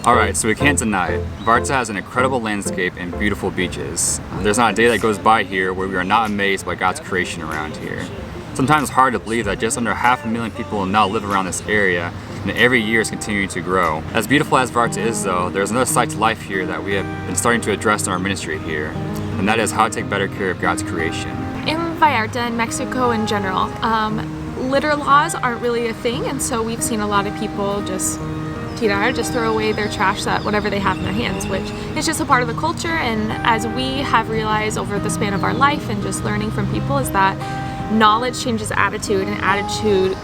Alright, so we can't deny it. Vallarta has an incredible landscape and beautiful beaches. There's not a day that goes by here where we are not amazed by God's creation around here. Sometimes it's hard to believe that just under 500,000 people now live around this area, and every year is continuing to grow. As beautiful as Vallarta is though, there's another side to life here that we have been starting to address in our ministry here, and that is how to take better care of God's creation. In Vallarta and Mexico in general, litter laws aren't really a thing, and so we've seen a lot of people just throw away their trash, that whatever they have in their hands, which is just a part of the culture. And as we have realized over the span of our life and just learning from people, is that knowledge changes attitude, and attitude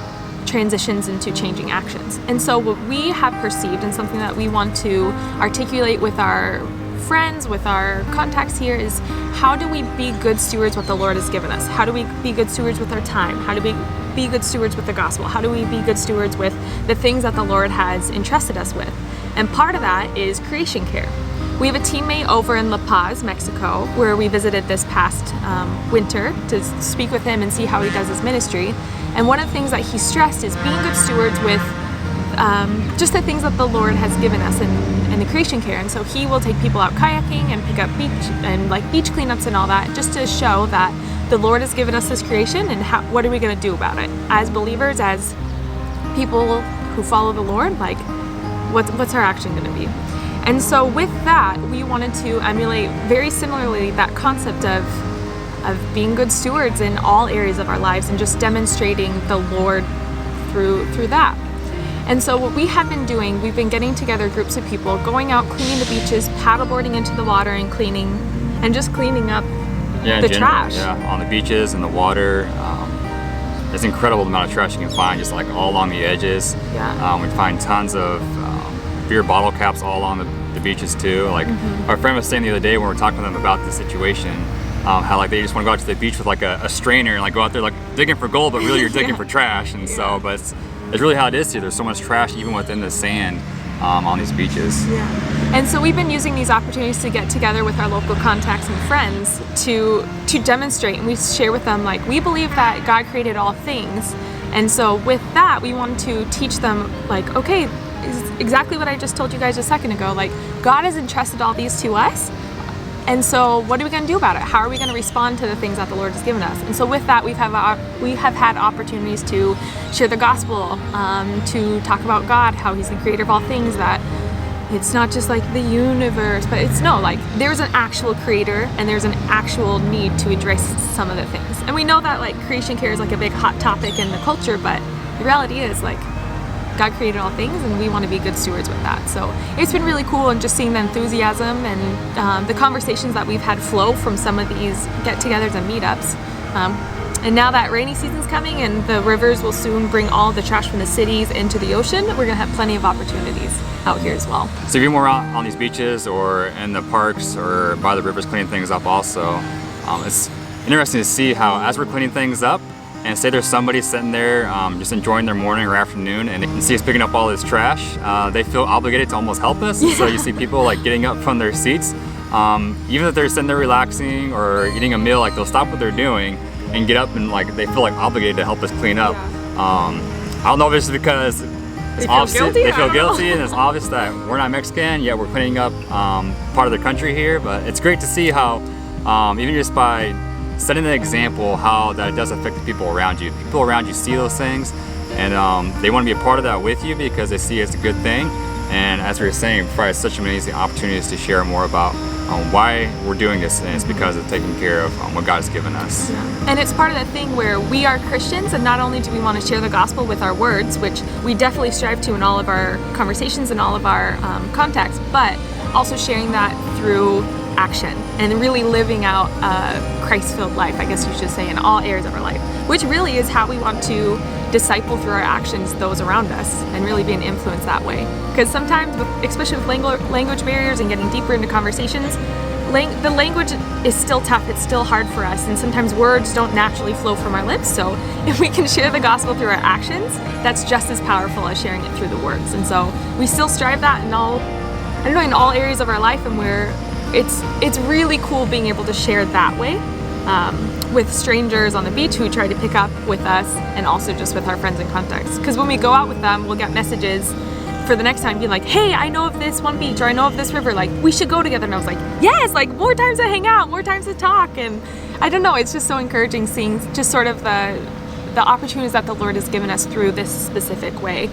transitions into changing actions. And so what we have perceived, and something that we want to articulate with our friends, with our contacts here, is how do we be good stewards what the Lord has given us? How do we be good stewards with our time? How do we be good stewards with the gospel? How do we be good stewards with the things that the Lord has entrusted us with? And part of that is creation care. We have a teammate over in La Paz, Mexico, where we visited this past winter to speak with him and see how he does his ministry. And one of the things that he stressed is being good stewards with just the things that the Lord has given us in the creation care. And so he will take people out kayaking and pick up beach cleanups and all that, just to show that the Lord has given us this creation, and what are we going to do about it? As believers, as people who follow the Lord, like what's our action going to be? And so with that, we wanted to emulate very similarly that concept of being good stewards in all areas of our lives, and just demonstrating the Lord through that. And so what we have been doing, we've been getting together groups of people, going out, cleaning the beaches, paddleboarding into the water, and just cleaning up the trash. Yeah, on the beaches and the water. There's an incredible amount of trash you can find just like all along the edges. Yeah. We find tons of beer bottle caps all along the beaches too. Like our friend was saying the other day when we were talking to them about the situation, how like they just want to go out to the beach with like a strainer and like go out there like digging for gold, but really you're digging for trash. And so, but it's really how it is here. There's so much trash even within the sand on these beaches. Yeah. And so we've been using these opportunities to get together with our local contacts and friends to demonstrate, and we share with them, like, we believe that God created all things. And so with that, we want to teach them, like, okay, exactly what I just told you guys a second ago, like, God has entrusted all these to us. And so what are we going to do about it? How are we going to respond to the things that the Lord has given us? And so with that, we have had opportunities to share the gospel, to talk about God, how he's the creator of all things, that it's not just like the universe, but like there's an actual creator and there's an actual need to address some of the things. And we know that like creation care is like a big hot topic in the culture, but the reality is like God created all things, and we want to be good stewards with that. So it's been really cool, and just seeing the enthusiasm and the conversations that we've had flow from some of these get-togethers and meetups. And now that rainy season's coming and the rivers will soon bring all the trash from the cities into the ocean, we're gonna have plenty of opportunities out here as well. So if you're more out on these beaches or in the parks or by the rivers cleaning things up also, it's interesting to see how as we're cleaning things up, and say there's somebody sitting there just enjoying their morning or afternoon, and they can see us picking up all this trash, they feel obligated to almost help us. So you see people like getting up from their seats, even if they're sitting there relaxing or eating a meal, like they'll stop what they're doing and get up, and like they feel like obligated to help us clean up. I don't know if it's because they feel guilty and it's obvious that we're not Mexican, yet we're cleaning up part of the country here. But it's great to see how even just by setting an example, how that does affect the people around you. People around you see those things, and they want to be a part of that with you because they see it's a good thing. And as we were saying, it provides such amazing opportunities to share more about why we're doing this, and it's because of taking care of what God has given us. Yeah. And it's part of that thing where we are Christians, and not only do we want to share the gospel with our words, which we definitely strive to in all of our conversations and all of our contacts, but also sharing that through action and really living out a Christ-filled life, I guess you should say, in all areas of our life, which really is how we want to disciple through our actions those around us and really be an influence that way. Because sometimes, especially with language barriers and getting deeper into conversations, the language is still tough, it's still hard for us, and sometimes words don't naturally flow from our lips. So if we can share the gospel through our actions, that's just as powerful as sharing it through the words. And so we still strive that in all areas of our life, and where it's really cool being able to share that way with strangers on the beach who try to pick up with us, and also just with our friends and contacts. Because when we go out with them, we'll get messages for the next time being like, hey, I know of this one beach, or I know of this river, like we should go together. And I was like, yes, like more times to hang out, more times to talk. And I don't know, it's just so encouraging seeing just sort of the opportunities that the Lord has given us through this specific way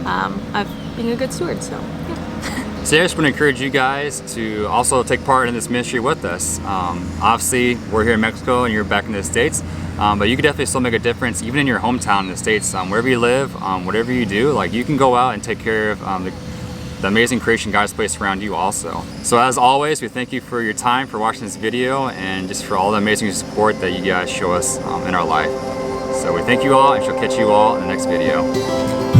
of being a good steward. So yeah. So I just want to encourage you guys to also take part in this ministry with us. Obviously, we're here in Mexico and you're back in the States, but you can definitely still make a difference even in your hometown in the States. Wherever you live, whatever you do, like you can go out and take care of the amazing creation God's placed around you also. So as always, we thank you for your time, for watching this video, and just for all the amazing support that you guys show us in our life. So we thank you all, and she'll catch you all in the next video.